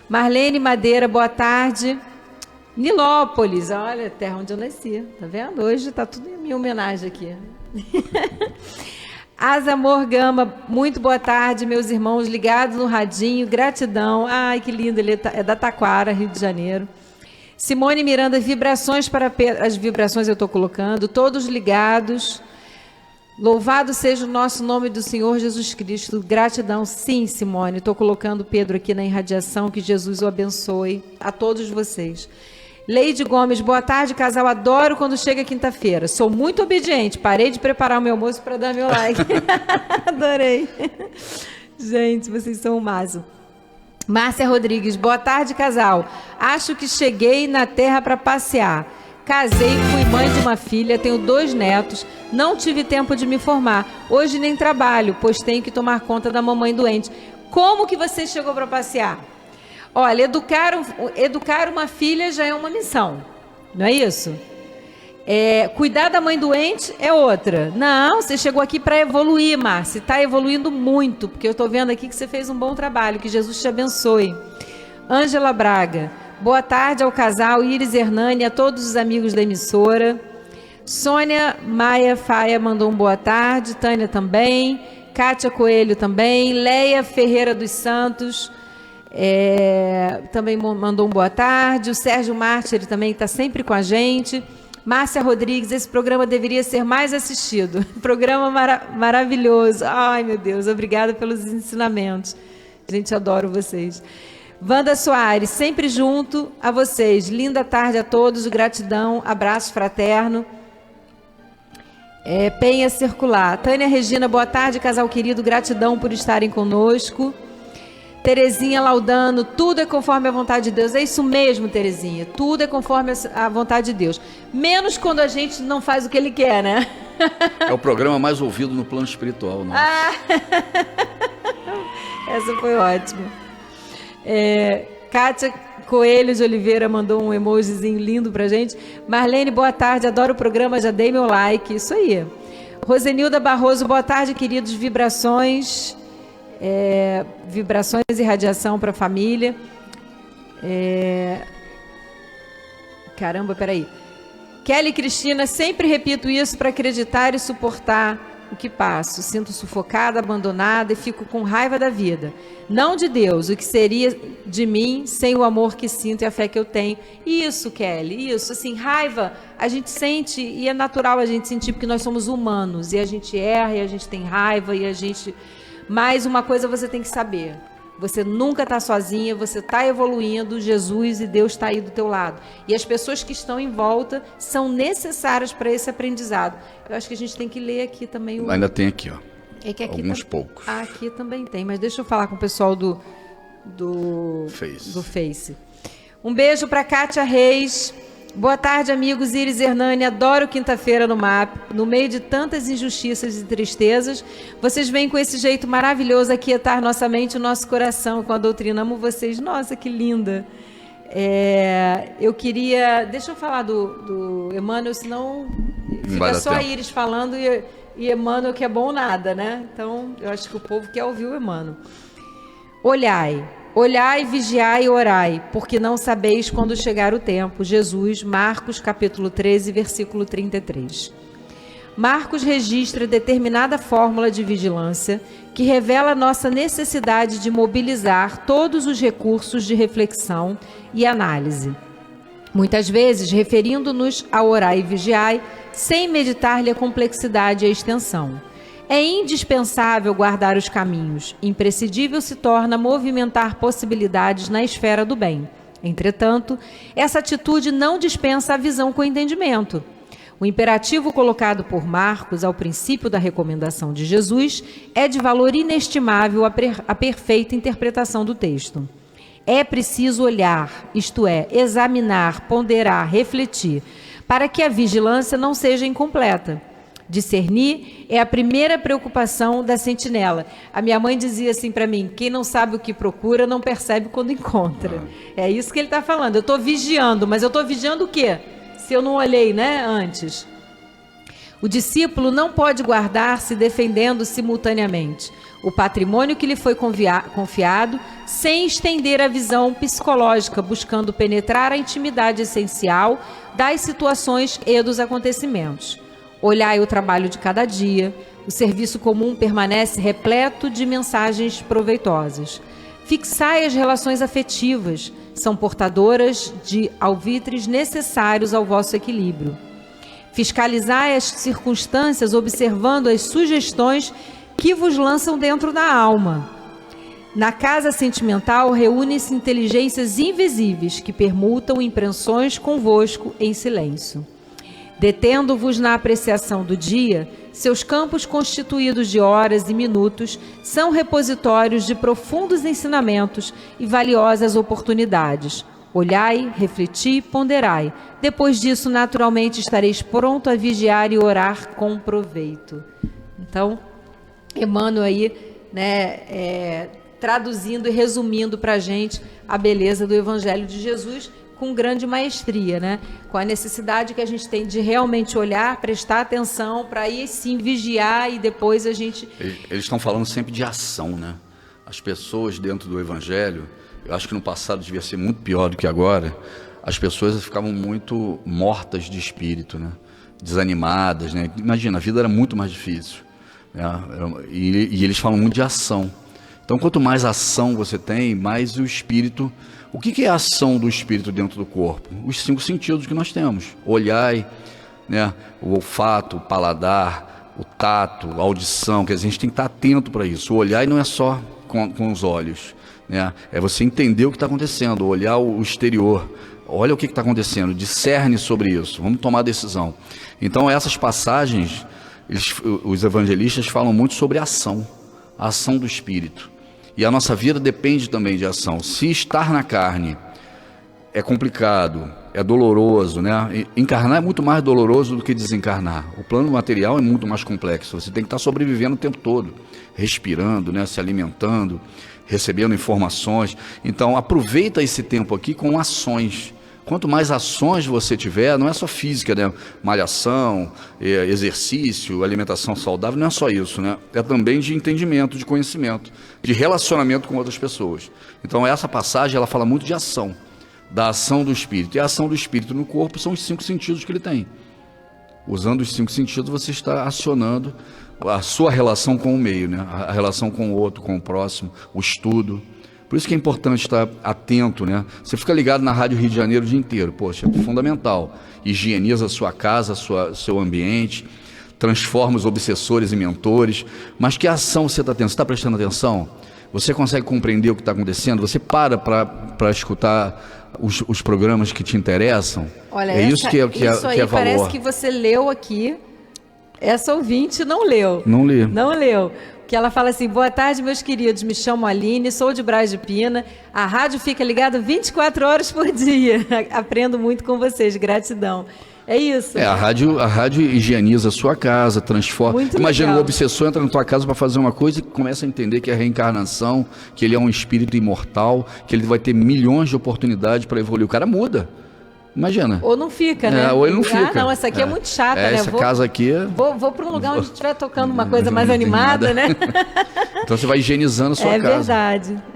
Marlene Madeira, boa tarde. Nilópolis, olha, terra onde eu nasci, tá vendo? Hoje tá tudo em minha homenagem aqui. Asamor Gama, muito boa tarde, meus irmãos ligados no radinho, gratidão. Ai, que lindo, ele é da Taquara, Rio de Janeiro. Simone Miranda, vibrações para Pedro, as vibrações eu estou colocando, todos ligados. Louvado seja o nosso nome do Senhor Jesus Cristo. Gratidão, sim, Simone. Estou colocando Pedro aqui na irradiação, que Jesus o abençoe a todos vocês. Leide Gomes, boa tarde, casal. Adoro quando chega quinta-feira. Sou muito obediente. Parei de preparar o meu almoço para dar meu like. Adorei. Gente, vocês são o máximo. Márcia Rodrigues, boa tarde, casal. Acho que cheguei na terra para passear. Casei, fui mãe de uma filha, tenho 2 netos, não tive tempo de me formar. Hoje nem trabalho, pois tenho que tomar conta da mamãe doente. Como que você chegou para passear? Olha, educar uma filha já é uma missão, não é isso? Cuidar da mãe doente é outra. Não, você chegou aqui para evoluir, Márcia. Está evoluindo muito, porque eu estou vendo aqui que você fez um bom trabalho. Que Jesus te abençoe. Ângela Braga, boa tarde ao casal Iris Hernani, a todos os amigos da emissora. Sônia Maia Faia mandou um boa tarde. Tânia também. Kátia Coelho também. Leia Ferreira dos Santos também mandou um boa tarde. O Sérgio Mártir também está sempre com a gente. Márcia Rodrigues, esse programa deveria ser mais assistido. Programa maravilhoso. Ai, meu Deus, obrigada pelos ensinamentos. Gente, adoro vocês. Wanda Soares, sempre junto a vocês. Linda tarde a todos, gratidão, abraço fraterno. Penha Circular. Tânia Regina, boa tarde, casal querido, gratidão por estarem conosco. Terezinha Laudano, tudo é conforme a vontade de Deus. É isso mesmo, Terezinha. Tudo é conforme a vontade de Deus. Menos quando a gente não faz o que Ele quer, né? É o programa mais ouvido no plano espiritual. Nossa. Essa foi ótima. Kátia Coelho de Oliveira mandou um emojizinho lindo pra gente. Marlene, boa tarde, adoro o programa, já dei meu like. Isso aí. Rosenilda Barroso, boa tarde, queridos. Vibrações e radiação para a família. Caramba, peraí. Kelly Cristina, sempre repito isso para acreditar e suportar o que passo. Sinto sufocada, abandonada e fico com raiva da vida. Não de Deus, o que seria de mim sem o amor que sinto e a fé que eu tenho. Isso, Kelly, isso. Assim, raiva a gente sente e é natural a gente sentir porque nós somos humanos e a gente erra e a gente tem raiva e a gente... Mas uma coisa você tem que saber. Você nunca está sozinha, você está evoluindo, Jesus e Deus está aí do teu lado. E as pessoas que estão em volta são necessárias para esse aprendizado. Eu acho que a gente tem que ler aqui também. Ainda tem aqui, ó. É que aqui alguns poucos. Aqui também tem, mas deixa eu falar com o pessoal do Face. Um beijo para Kátia Reis. Boa tarde, amigos. Iris Hernani, adoro quinta-feira no MAP. No meio de tantas injustiças e tristezas, vocês vêm com esse jeito maravilhoso aquietar nossa mente e nosso coração com a doutrina. Amo vocês. Nossa, que linda. Eu queria... Deixa eu falar do Emmanuel, senão fica só a Iris falando e Emmanuel que é bom nada, né? Então, eu acho que o povo quer ouvir o Emmanuel. Olhai, vigiai e orai, porque não sabeis quando chegar o tempo. Jesus, Marcos, capítulo 13, versículo 33. Marcos registra determinada fórmula de vigilância que revela nossa necessidade de mobilizar todos os recursos de reflexão e análise. Muitas vezes, referindo-nos a orai e vigiai, sem meditar-lhe a complexidade e a extensão. É indispensável guardar os caminhos, imprescindível se torna movimentar possibilidades na esfera do bem. Entretanto, essa atitude não dispensa a visão com entendimento. O imperativo colocado por Marcos ao princípio da recomendação de Jesus é de valor inestimável à perfeita interpretação do texto. É preciso olhar, isto é, examinar, ponderar, refletir, para que a vigilância não seja incompleta. Discernir é a primeira preocupação da sentinela. A minha mãe dizia assim para mim, quem não sabe o que procura não percebe quando encontra. É isso que ele está falando. Eu estou vigiando, mas eu estou vigiando o quê? Se eu não olhei, né, antes. O discípulo não pode guardar-se defendendo simultaneamente o patrimônio que lhe foi confiado, sem estender a visão psicológica, buscando penetrar a intimidade essencial das situações e dos acontecimentos. Olhai o trabalho de cada dia, o serviço comum permanece repleto de mensagens proveitosas. Fixai as relações afetivas, são portadoras de alvitres necessários ao vosso equilíbrio. Fiscalizai as circunstâncias, observando as sugestões que vos lançam dentro da alma. Na casa sentimental, reúnem-se inteligências invisíveis que permutam impressões convosco em silêncio. Detendo-vos na apreciação do dia, seus campos constituídos de horas e minutos são repositórios de profundos ensinamentos e valiosas oportunidades. Olhai, refleti, ponderai. Depois disso, naturalmente, estareis pronto a vigiar e orar com proveito. Então, Emmanuel aí, né, traduzindo e resumindo para a gente a beleza do Evangelho de Jesus, com grande maestria, né? Com a necessidade que a gente tem de realmente olhar, prestar atenção, para aí sim vigiar e depois a gente... Eles estão falando sempre de ação, né? As pessoas dentro do Evangelho, eu acho que no passado devia ser muito pior do que agora, as pessoas ficavam muito mortas de espírito, né? Desanimadas, né? Imagina, a vida era muito mais difícil, né? E eles falam muito de ação. Então, quanto mais ação você tem, mais o espírito... O que é a ação do espírito dentro do corpo? Os 5 sentidos que nós temos. Olhai, né? O olfato, o paladar, o tato, a audição. Quer dizer, a gente tem que estar atento para isso. O olhar não é só com os olhos, né? É você entender o que está acontecendo, olhar o exterior. Olha o que está acontecendo, discerne sobre isso. Vamos tomar decisão. Então, essas passagens, os evangelistas falam muito sobre a ação do espírito. E a nossa vida depende também de ação. Se estar na carne é complicado, é doloroso, né? Encarnar é muito mais doloroso do que desencarnar. O plano material é muito mais complexo. Você tem que estar sobrevivendo o tempo todo, respirando, né? Se alimentando, recebendo informações. Então, aproveita esse tempo aqui com ações. Quanto mais ações você tiver, não é só física, né? Malhação, exercício, alimentação saudável, não é só isso, né? É também de entendimento, de conhecimento, de relacionamento com outras pessoas. Então, essa passagem, ela fala muito de ação, da ação do espírito. E a ação do espírito no corpo são os 5 sentidos que ele tem. Usando os 5 sentidos, você está acionando a sua relação com o meio, né? A relação com o outro, com o próximo, o estudo. Por isso que é importante estar atento, né? Você fica ligado na Rádio Rio de Janeiro o dia inteiro. Poxa, é fundamental. Higieniza a sua casa, seu ambiente, transforma os obsessores em mentores. Mas que ação você está tendo? Você está prestando atenção? Você consegue compreender o que está acontecendo? Você para escutar os programas que te interessam? Olha, isso que é valor. Parece que você leu aqui. Essa ouvinte não leu. Não li. Não leu. Que ela fala assim: boa tarde, meus queridos, me chamo Aline, sou de Braz de Pina, a rádio fica ligada 24 horas por dia, aprendo muito com vocês, gratidão. É isso. A rádio higieniza a sua casa, transforma. Muito Imagina, legal. o obsessor entra na tua casa para fazer uma coisa e começa a entender que é a reencarnação, que ele é um espírito imortal, que ele vai ter milhões de oportunidades para evoluir. O cara muda. Imagina. Ou não fica, né? Ou ele não fica. Ah, não, essa aqui é muito chata, né? Essa casa aqui... Vou para um lugar onde estiver tocando uma coisa mais animada, né? Então você vai higienizando a sua casa.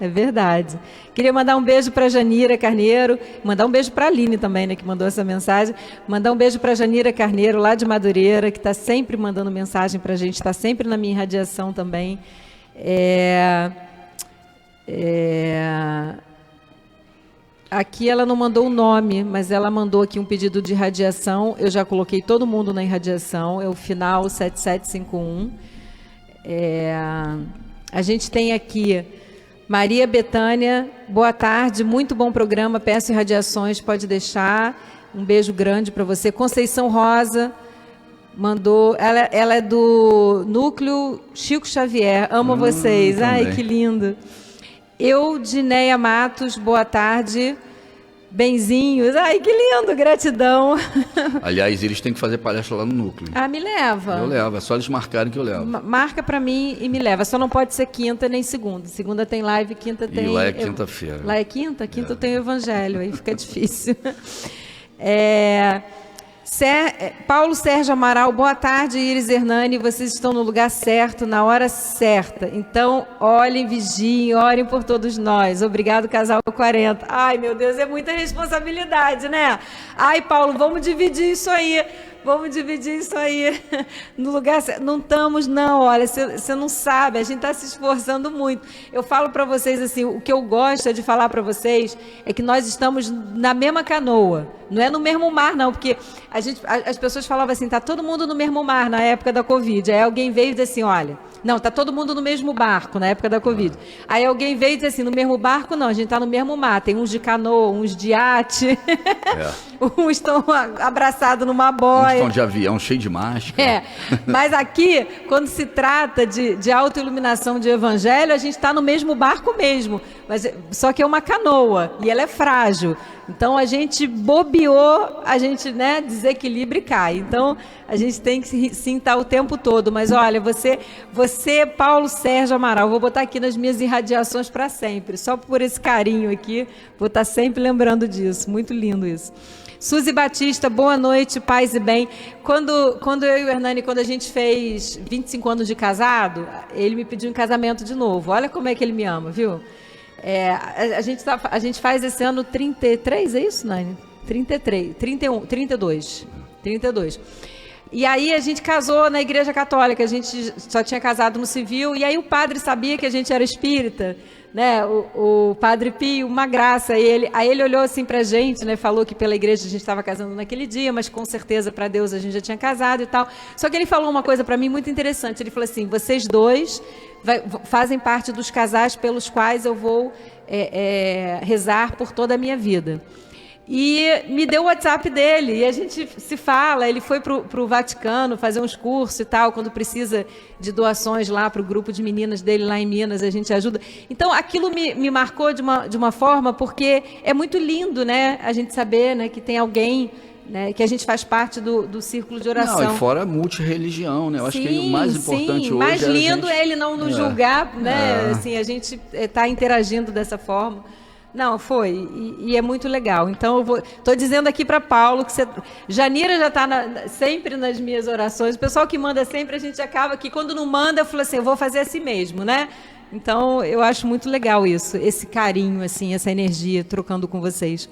É verdade. Queria mandar um beijo para Janira Carneiro, mandar um beijo para a Aline também, né, que mandou essa mensagem. Mandar um beijo para Janira Carneiro, lá de Madureira, que está sempre mandando mensagem para a gente, está sempre na minha irradiação também. Aqui ela não mandou o nome, mas ela mandou aqui um pedido de irradiação. Eu já coloquei todo mundo na irradiação, é o final 7751. A gente tem aqui Maria Betânia, boa tarde, muito bom programa, peço irradiações, pode deixar. Um beijo grande para você. Conceição Rosa mandou, ela é do Núcleo Chico Xavier, amo vocês. Também. Ai, que lindo. Eudineia Matos, boa tarde. Benzinhos, ai que lindo, gratidão. Aliás, eles têm que fazer palestra lá no núcleo. Ah, me leva. Eu levo, é só eles marcarem que eu levo. Marca pra mim e me leva, só não pode ser quinta nem segunda. Segunda tem live, quinta tem... E lá é quinta-feira. Lá é quinta? Quinta eu tenho evangelho, aí fica difícil. Paulo Sérgio Amaral, boa tarde, Iris Hernani, vocês estão no lugar certo, na hora certa. Então, olhem, vigiem, orem por todos nós. Obrigado, Casal 40. Ai, meu Deus, é muita responsabilidade, né? Ai, Paulo, vamos dividir isso aí. No lugar certo. Não estamos, não, olha, você não sabe, a gente está se esforçando muito. Eu falo para vocês assim, o que eu gosto de falar para vocês é que nós estamos na mesma canoa, não é no mesmo mar, não, porque as pessoas falavam assim, tá todo mundo no mesmo mar na época da Covid. Aí alguém veio e disse assim, olha, não, tá todo mundo no mesmo barco na época da Covid. Aí alguém veio e disse assim, no mesmo barco não, a gente tá no mesmo mar, tem uns de canoa, uns de iate, uns estão abraçados numa boia. Estão de avião, cheio de máscara. Mas aqui, quando se trata de autoiluminação de evangelho, a gente está no mesmo barco mesmo, só que é uma canoa e ela é frágil. Então a gente bobeou, a gente, né, desequilibra e cai. Então a gente tem que sim estar o tempo todo. Mas olha, você Paulo Sérgio Amaral, vou botar aqui nas minhas irradiações para sempre. Só por esse carinho aqui, vou estar sempre lembrando disso. Muito lindo isso. Suzy Batista, boa noite, paz e bem. Quando eu e o Hernani, quando a gente fez 25 anos de casado, ele me pediu em casamento de novo. Olha como é que ele me ama, viu? A gente faz esse ano 33, é isso, Nani? 33, 31, 32. E aí a gente casou na Igreja Católica, a gente só tinha casado no civil, e aí o padre sabia que a gente era espírita, né? O Padre Pio, uma graça, aí ele olhou assim pra gente, né? Falou que pela igreja a gente estava casando naquele dia, mas com certeza para Deus a gente já tinha casado e tal. Só que ele falou uma coisa para mim muito interessante, ele falou assim, vocês dois fazem parte dos casais pelos quais eu vou rezar por toda a minha vida. e me deu o WhatsApp dele, e a gente se fala. Ele foi para o Vaticano fazer uns cursos e tal, quando precisa de doações lá para o grupo de meninas dele lá em Minas, a gente ajuda. Então, aquilo me marcou de uma forma, porque é muito lindo, né, a gente saber, né, que tem alguém, né, que a gente faz parte do círculo de oração. Não, e fora a multirreligião, né? Eu acho que o mais importante hoje mais lindo é ele não nos julgar, né? Assim, a gente está interagindo dessa forma. Não, foi. E é muito legal. Então, estou dizendo aqui para Paulo que Janira já está sempre nas minhas orações. O pessoal que manda sempre, a gente acaba que quando não manda, eu falo assim, eu vou fazer assim mesmo, né? Então, eu acho muito legal isso, esse carinho, assim, essa energia, trocando com vocês.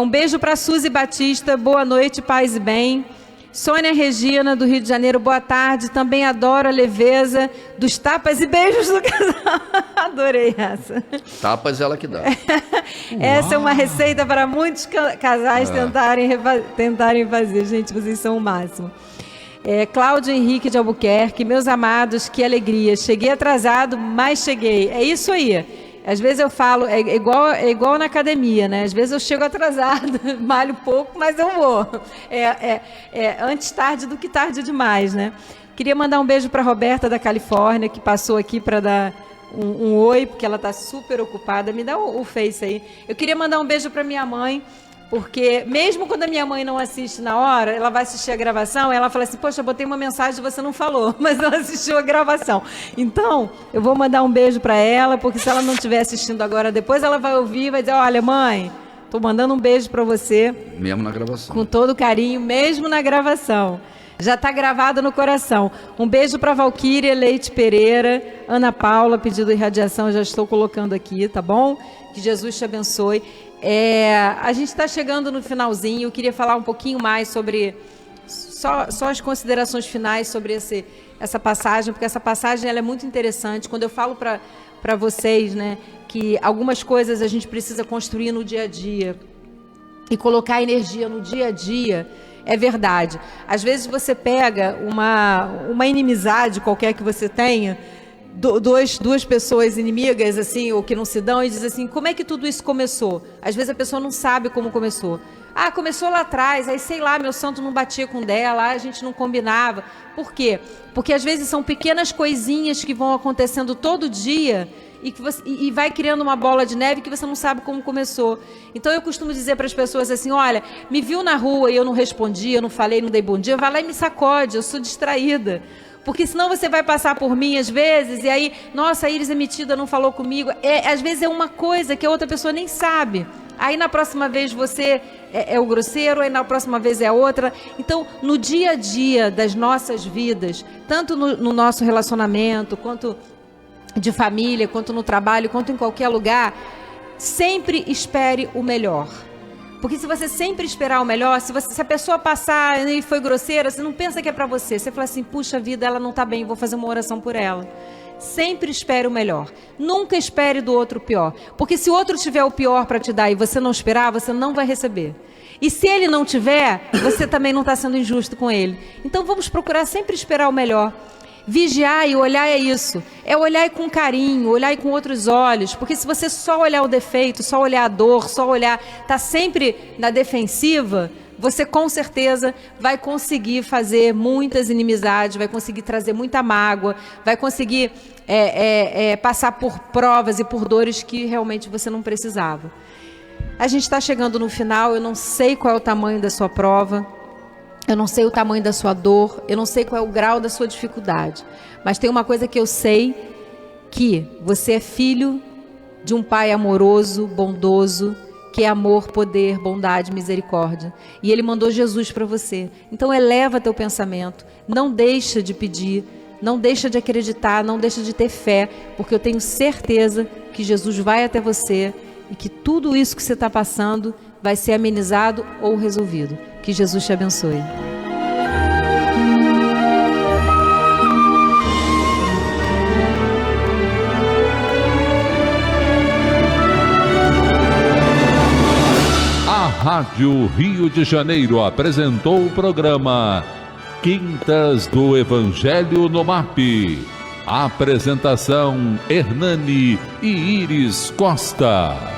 Um beijo para Suzy Batista, boa noite, paz e bem. Sônia Regina, do Rio de Janeiro, boa tarde. Também adoro a leveza dos tapas e beijos do casal. Adorei essa. Tapas ela que dá. Essa é uma receita para muitos casais tentarem fazer. Gente, vocês são o máximo. Cláudio Henrique de Albuquerque, meus amados, que alegria. Cheguei atrasado, mas cheguei. É isso aí. Às vezes eu falo, é igual na academia, né? Às vezes eu chego atrasado, malho pouco, mas eu vou. Antes tarde do que tarde demais, né? Queria mandar um beijo para a Roberta da Califórnia, que passou aqui para dar um oi, porque ela está super ocupada. Me dá o Face aí. Eu queria mandar um beijo para minha mãe, porque mesmo quando a minha mãe não assiste na hora, ela vai assistir a gravação, ela fala assim, poxa, eu botei uma mensagem e você não falou, mas ela assistiu a gravação. Então, eu vou mandar um beijo para ela, porque se ela não estiver assistindo agora, depois ela vai ouvir e vai dizer, olha, mãe, estou mandando um beijo para você. Mesmo na gravação. Com todo carinho, mesmo na gravação. Já está gravado no coração. Um beijo para Valquíria Leite Pereira, Ana Paula, pedido de radiação, já estou colocando aqui, tá bom? Que Jesus te abençoe. A gente está chegando no finalzinho, eu queria falar um pouquinho mais sobre, só as considerações finais sobre essa passagem, porque essa passagem ela é muito interessante. Quando eu falo para vocês, né, que algumas coisas a gente precisa construir no dia a dia e colocar energia no dia a dia, é verdade. Às vezes você pega uma inimizade qualquer que você tenha, duas pessoas inimigas, assim, ou que não se dão, e diz assim, como é que tudo isso começou? Às vezes a pessoa não sabe como começou. Ah, começou lá atrás, aí sei lá, meu santo não batia com dela, a gente não combinava. Por quê? Porque às vezes são pequenas coisinhas que vão acontecendo todo dia e vai criando uma bola de neve que você não sabe como começou. Então eu costumo dizer para as pessoas assim, olha, me viu na rua e eu não respondi, eu não falei, não dei bom dia, vai lá e me sacode, eu sou distraída. Porque senão você vai passar por mim às vezes, e aí, nossa, a Iris é metida, não falou comigo. Às vezes é uma coisa que a outra pessoa nem sabe. Aí na próxima vez você é o grosseiro, aí na próxima vez é a outra. Então, no dia a dia das nossas vidas, tanto no nosso relacionamento, quanto de família, quanto no trabalho, quanto em qualquer lugar, sempre espere o melhor. Porque se você sempre esperar o melhor, se a pessoa passar e foi grosseira, você não pensa que é para você. Você fala assim, puxa vida, ela não está bem, vou fazer uma oração por ela. Sempre espere o melhor. Nunca espere do outro o pior. Porque se o outro tiver o pior para te dar e você não esperar, você não vai receber. E se ele não tiver, você também não está sendo injusto com ele. Então vamos procurar sempre esperar o melhor. Vigiar e olhar é isso, é olhar com carinho, olhar com outros olhos, porque se você só olhar o defeito, só olhar a dor, só olhar, tá sempre na defensiva, você com certeza vai conseguir fazer muitas inimizades, vai conseguir trazer muita mágoa, vai conseguir passar por provas e por dores que realmente você não precisava. A gente está chegando no final, eu não sei qual é o tamanho da sua prova, eu não sei o tamanho da sua dor, eu não sei qual é o grau da sua dificuldade. Mas tem uma coisa que eu sei, que você é filho de um pai amoroso, bondoso, que é amor, poder, bondade, misericórdia. E ele mandou Jesus para você. Então eleva teu pensamento, não deixa de pedir, não deixa de acreditar, não deixa de ter fé, porque eu tenho certeza que Jesus vai até você e que tudo isso que você está passando vai ser amenizado ou resolvido. Que Jesus te abençoe. A Rádio Rio de Janeiro apresentou o programa Quintas do Evangelho no MAP. Apresentação Hernani e Iris Costa.